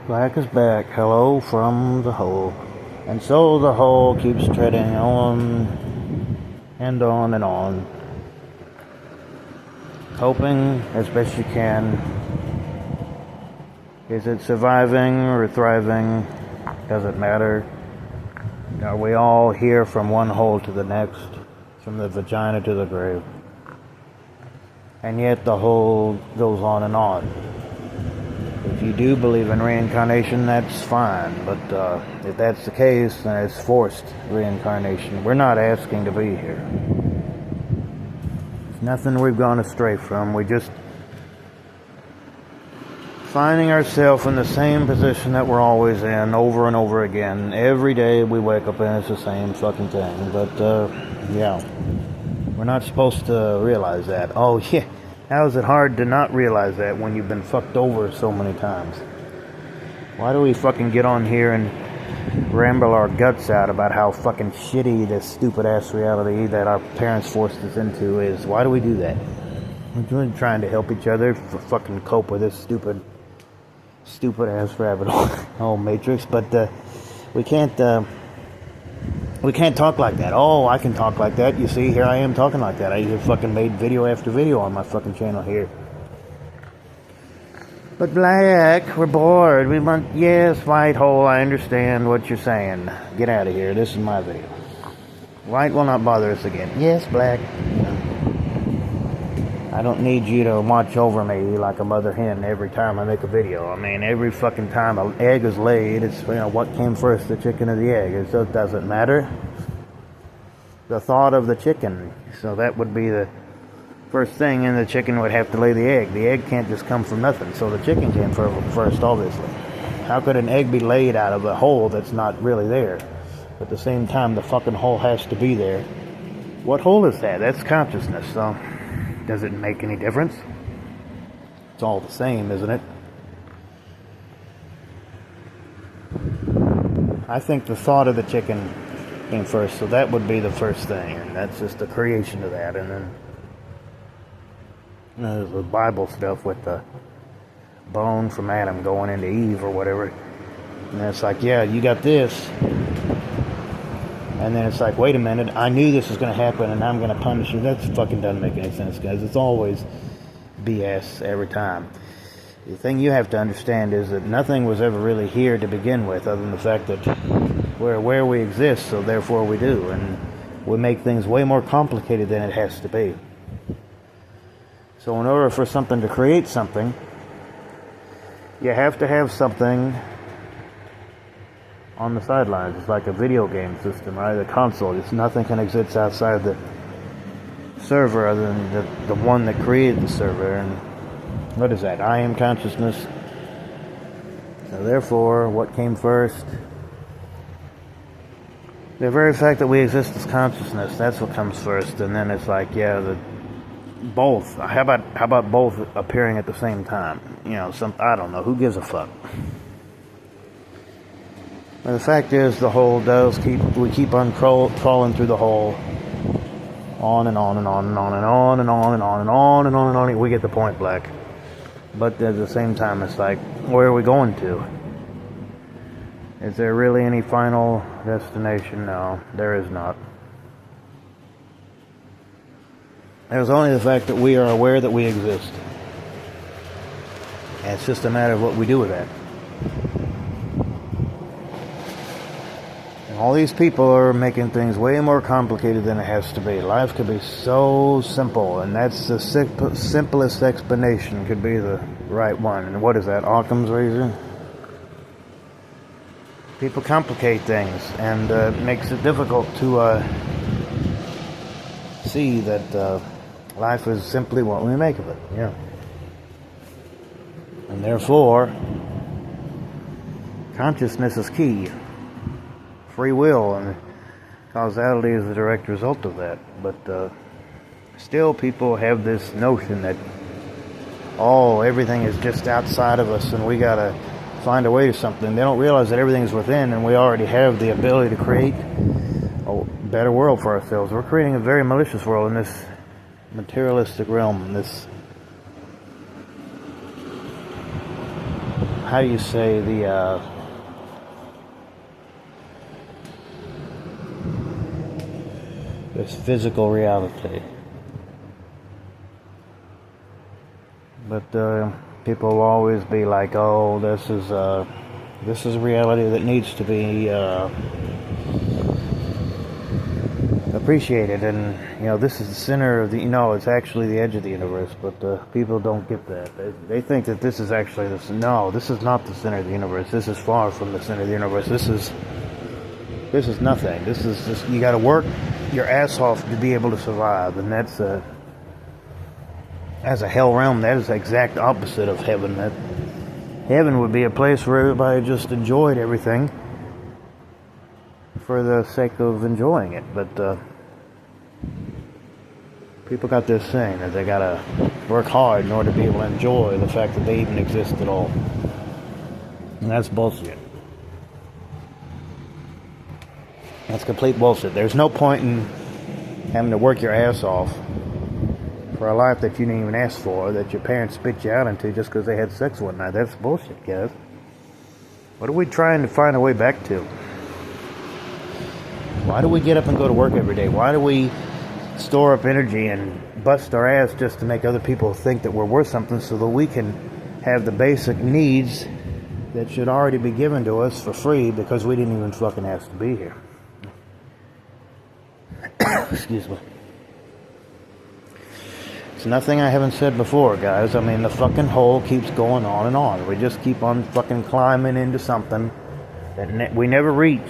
Black is back. Hello from the hole. And so the hole keeps treading on and on and on. Hoping as best you can. Is it surviving or thriving? Doesn't matter. Are we all here from one hole to the next? From the vagina to the grave? And yet the hole goes on and on. If you do believe in reincarnation, that's fine. But if that's the case, then it's forced reincarnation. We're not asking to be here. It's nothing we've gone astray from. We just finding ourselves in the same position that we're always in over and over again. Every day we wake up and it's the same fucking thing. But yeah, we're not supposed to realize that. Oh yeah. How is it hard to not realize that when you've been fucked over so many times? Why do we fucking get on here and ramble our guts out about how fucking shitty this stupid ass reality that our parents forced us into is? Why do we do that? We're trying to help each other for fucking cope with this stupid ass rabbit hole matrix, but we can't talk like that. Oh, I can talk like that. You see, here I am talking like that. I have fucking made video after video on my fucking channel here. But Black, we're bored. We want, yes, white hole, I understand what you're saying. Get out of here. This is my video. White will not bother us again. Yes, Black. I don't need you to watch over me like a mother hen every time I make a video. I mean, every fucking time an egg is laid, it's, what came first, the chicken or the egg? It doesn't matter. The thought of the chicken. So that would be the first thing, and the chicken would have to lay the egg. The egg can't just come from nothing, so the chicken came first, obviously. How could an egg be laid out of a hole that's not really there? At the same time, the fucking hole has to be there. What hole is that? That's consciousness, so does it make any difference? It's all the same, isn't it? I think the thought of the chicken came first, so that would be the first thing, and that's just the creation of that. And then there's the Bible stuff with the bone from Adam going into Eve or whatever, and it's like, yeah, you got this, and then it's like, wait a minute, I knew this was going to happen and I'm going to punish you. That fucking doesn't make any sense, guys. It's always BS every time. The thing you have to understand is that nothing was ever really here to begin with, other than the fact that we're where we exist, so therefore we do, and we make things way more complicated than it has to be. So in order for something to create something, you have to have something on the sidelines. It's like a video game system, right? The console. It's nothing can exist outside the server other than the one that created the server. And what is that? I am consciousness. So therefore, what came first? The very fact that we exist as consciousness, that's what comes first. And then it's like, yeah, both. How about both appearing at the same time? I don't know. Who gives a fuck? But the fact is, the hole does we keep on crawling through the hole, on and on and on and on and on and on and on and on and on and on. We get the point, Black. But at the same time, it's like, where are we going to? Is there really any final destination? No, there is not. There's only the fact that we are aware that we exist. And it's just a matter of what we do with that. All these people are making things way more complicated than it has to be. Life could be so simple, and that's the simplest explanation could be the right one. And what is that, Occam's razor? People complicate things, and it makes it difficult to see that life is simply what we make of it. Yeah. And therefore, consciousness is key. Free will and causality is a direct result of that. But still people have this notion that, oh, everything is just outside of us and we gotta find a way to something. They don't realize that everything is within, and we already have the ability to create a better world for ourselves. We're creating a very malicious world in this materialistic realm, in this how do you say, this physical reality. But people will always be like, oh, this is a reality that needs to be appreciated, and this is the center of the, it's actually the edge of the universe. But people don't get that. They think that this is actually this. No, this is not the center of the universe. This is far from the center of the universe. This is nothing. This is just, you got to work your ass off to be able to survive, and that's as a hell realm, that is the exact opposite of heaven. That heaven would be a place where everybody just enjoyed everything for the sake of enjoying it. But people got this thing that they gotta work hard in order to be able to enjoy the fact that they even exist at all. And that's bullshit. That's complete bullshit. There's no point in having to work your ass off for a life that you didn't even ask for, that your parents spit you out into just because they had sex one night. That's bullshit, guys. What are we trying to find a way back to? Why do we get up and go to work every day? Why do we store up energy and bust our ass just to make other people think that we're worth something so that we can have the basic needs that should already be given to us for free because we didn't even fucking ask to be here? Excuse me. It's nothing I haven't said before, guys. I mean, the fucking hole keeps going on and on. We just keep on fucking climbing into something that we never reach.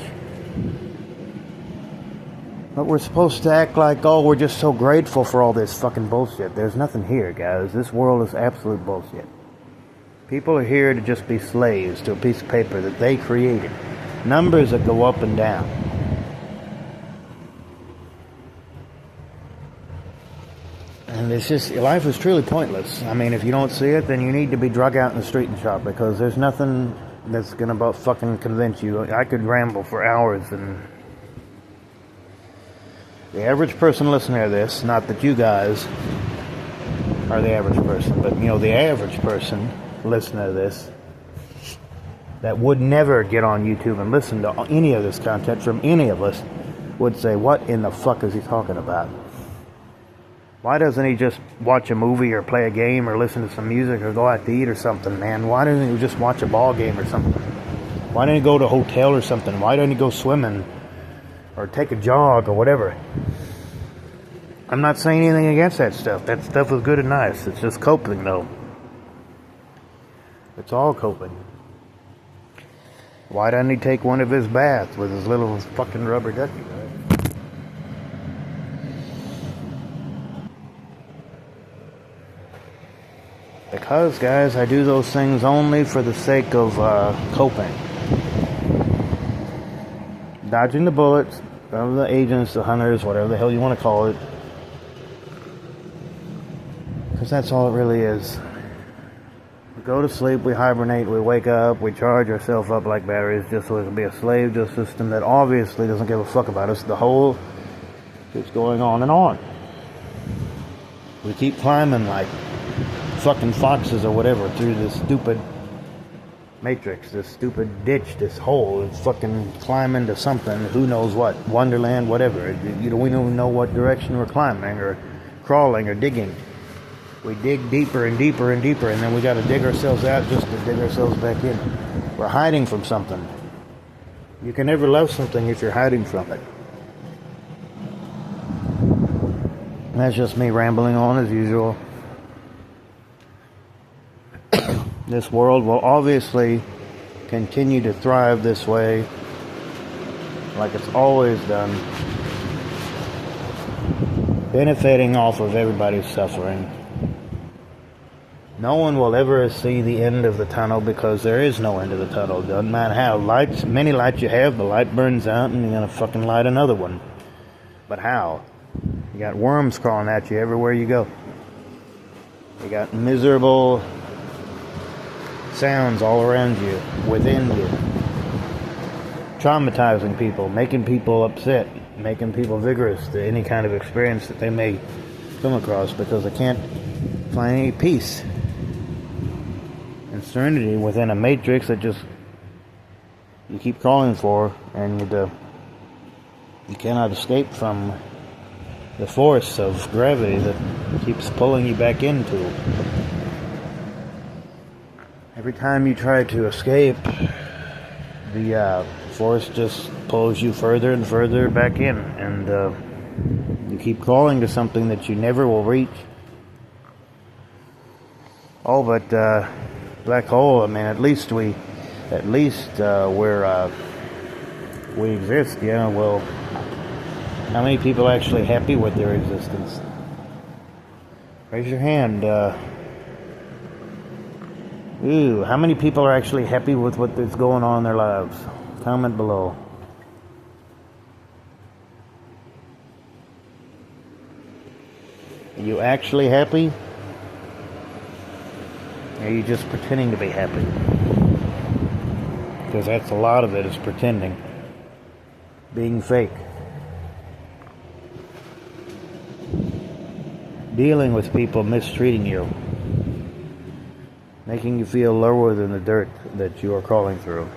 But we're supposed to act like, oh, we're just so grateful for all this fucking bullshit. There's nothing here, guys. This world is absolute bullshit. People are here to just be slaves to a piece of paper that they created. Numbers that go up and down. And it's just, life is truly pointless. I mean, if you don't see it, then you need to be drug out in the street and shop, because there's nothing that's gonna about fucking convince you. I could ramble for hours, and the average person listening to this, not that you guys are the average person, but the average person listening to this that would never get on YouTube and listen to any of this content from any of us would say, what in the fuck is he talking about? Why doesn't he just watch a movie or play a game or listen to some music or go out to eat or something, man? Why doesn't he just watch a ball game or something? Why don't he go to a hotel or something? Why don't he go swimming or take a jog or whatever? I'm not saying anything against that stuff. That stuff is good and nice. It's just coping, though. It's all coping. Why doesn't he take one of his baths with his little fucking rubber ducky, right? Because, guys, I do those things only for the sake of coping. Dodging the bullets of the agents, the hunters, whatever the hell you want to call it. Because that's all it really is. We go to sleep, we hibernate, we wake up, we charge ourselves up like batteries just so we can be a slave to a system that obviously doesn't give a fuck about us. The whole keeps going on and on. We keep climbing like fucking foxes or whatever through this stupid matrix, this stupid ditch, this hole, and fucking climb into something, who knows what, wonderland, whatever. We don't even know what direction we're climbing or crawling or digging. We dig deeper and deeper and deeper, and then we got to dig ourselves out just to dig ourselves back in. We're hiding from something. You can never love something if you're hiding from it. And that's just me rambling on as usual. This world will obviously continue to thrive this way, like it's always done, benefiting off of everybody's suffering. No one will ever see the end of the tunnel, because there is no end of the tunnel. Doesn't matter how many lights you have, the light burns out and you're gonna fucking light another one. But how? You got worms crawling at you everywhere you go. You got miserable sounds all around you, within you, traumatizing people, making people upset, making people vigorous to any kind of experience that they may come across, because they can't find any peace. And serenity within a matrix that just you keep crawling for, and you cannot escape from the force of gravity that keeps pulling you back into. Every time you try to escape, the force just pulls you further and further back in, and you keep crawling to something that you never will reach. Oh, but black hole, I mean, at least we exist. Yeah, well, how many people are actually happy with their existence? Raise your hand. How many people are actually happy with what is going on in their lives? Comment below. Are you actually happy? Or are you just pretending to be happy? Because that's a lot of it, is pretending. Being fake. Dealing with people mistreating you. Making you feel lower than the dirt that you are crawling through.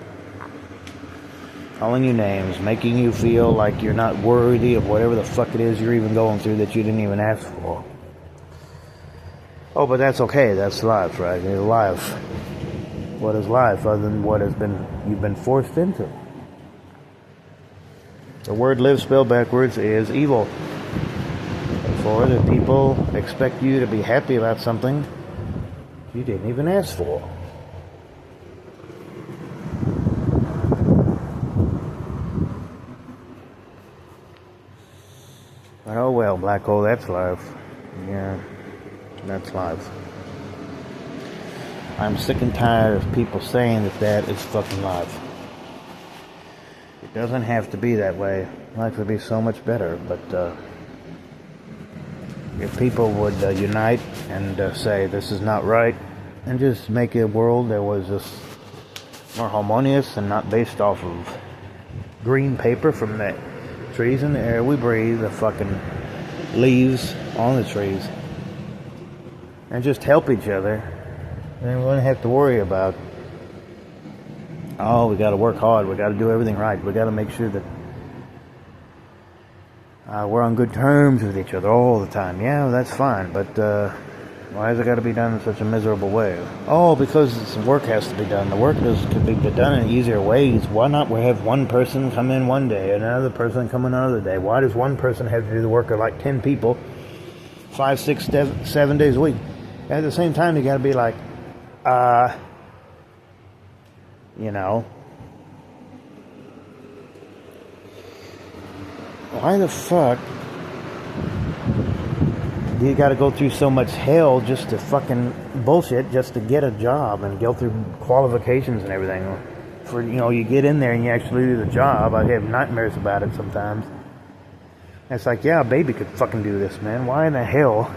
Calling you names. Making you feel like you're not worthy of whatever the fuck it is you're even going through that you didn't even ask for. Oh, but that's okay. That's life, right? It's life. What is life other than what you've been forced into? The word live spelled backwards is evil. Therefore, the people expect you to be happy about something you didn't even ask for. But oh well, black hole, that's life. Yeah, that's life. I'm sick and tired of people saying that is fucking life. It doesn't have to be that way. Life would be so much better, but if people would unite and say this is not right, and just make a world that was just more harmonious and not based off of green paper from the trees and the air we breathe, the fucking leaves on the trees, and just help each other, then we wouldn't have to worry about, oh, we got to work hard, we got to do everything right, we got to make sure that we're on good terms with each other all the time. Yeah, that's fine, but why has it got to be done in such a miserable way? Oh, because some work has to be done. The work could be done in easier ways. Why not we have one person come in one day and another person come in another day? Why does one person have to do the work of like 10 people 5, 6, 7 days a week? At the same time, you got to be like, why the fuck do you got to go through so much hell just to fucking bullshit just to get a job and go through qualifications and everything? For, you get in there and you actually do the job. I have nightmares about it sometimes. It's like, yeah, a baby could fucking do this, man. Why in the hell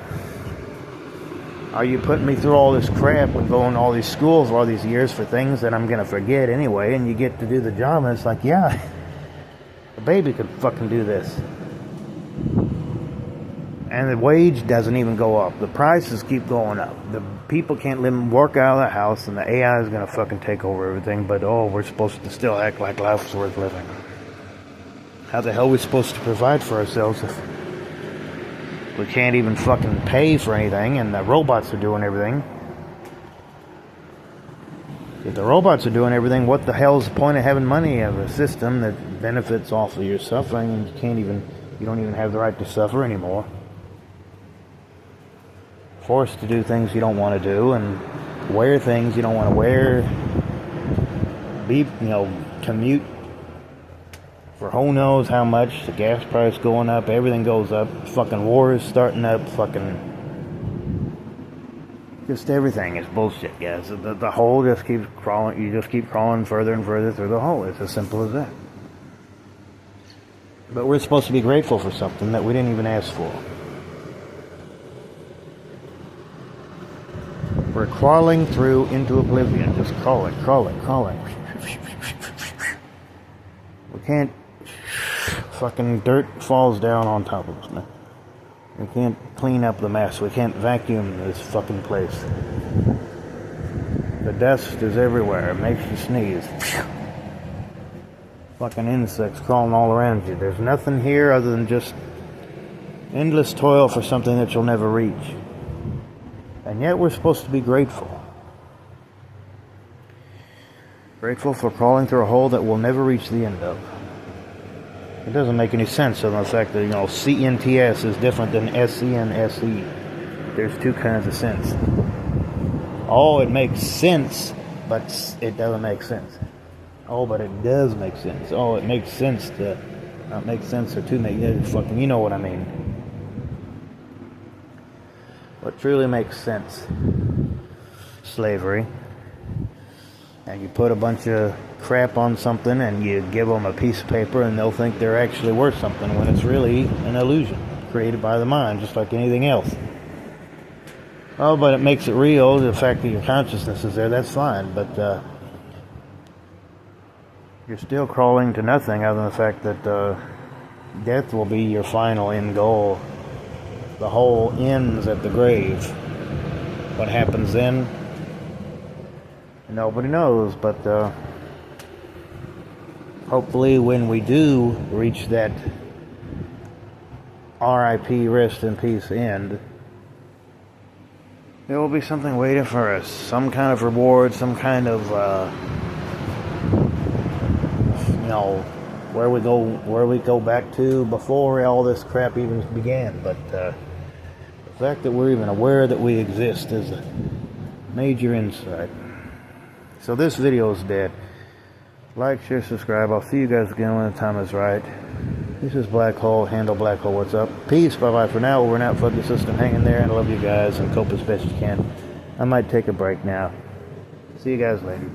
are you putting me through all this crap and going to all these schools for all these years for things that I'm going to forget anyway, and you get to do the job, and it's like, yeah, a baby could fucking do this. And the wage doesn't even go up. The prices keep going up. The people can't work out of the house, and the AI is going to fucking take over everything, but we're supposed to still act like life's worth living. How the hell are we supposed to provide for ourselves if we can't even fucking pay for anything, and the robots are doing everything? If the robots are doing everything, what the hell is the point of having money of a system that benefits off of your suffering, and you don't even have the right to suffer anymore? Forced to do things you don't want to do, and wear things you don't want to wear, commute for who knows how much, the gas price going up, everything goes up, fucking wars starting up, just everything is bullshit, guys. The hole just keeps crawling, you just keep crawling further and further through the hole. It's as simple as that. But we're supposed to be grateful for something that we didn't even ask for. We're crawling through into oblivion, just crawling. We can't, fucking dirt falls down on top of us, man. We can't clean up the mess. We can't vacuum this fucking place. The dust is everywhere. It makes you sneeze. Fucking insects crawling all around you. There's nothing here other than just endless toil for something that you'll never reach. And yet we're supposed to be grateful. Grateful for crawling through a hole that we'll never reach the end of. It doesn't make any sense on the fact that, CNTS is different than SENSE. There's two kinds of sense. Oh, it makes sense, but it doesn't make sense. Oh, but it does make sense. Oh, it makes sense to not make sense or to make fucking, you know what I mean. What truly makes sense? Slavery. And you put a bunch of crap on something and you give them a piece of paper and they'll think they're actually worth something when it's really an illusion created by the mind, just like anything else. Oh, but it makes it real. The fact that your consciousness is there, that's fine. But you're still crawling to nothing other than the fact that death will be your final end goal. The whole ends at the grave. What happens then? Nobody knows, but hopefully when we do reach that R.I.P. rest in peace end, there will be something waiting for us. Some kind of reward, some kind of, where we go back to before all this crap even began. But the fact that we're even aware that we exist is a major insight. So this video is dead. Like, share, subscribe. I'll see you guys again when the time is right. This is Black Hole. Handle Black Hole. What's up? Peace. Bye-bye for now. Over and out. Fuck the system. Hang in there. And I love you guys. And cope as best you can. I might take a break now. See you guys later.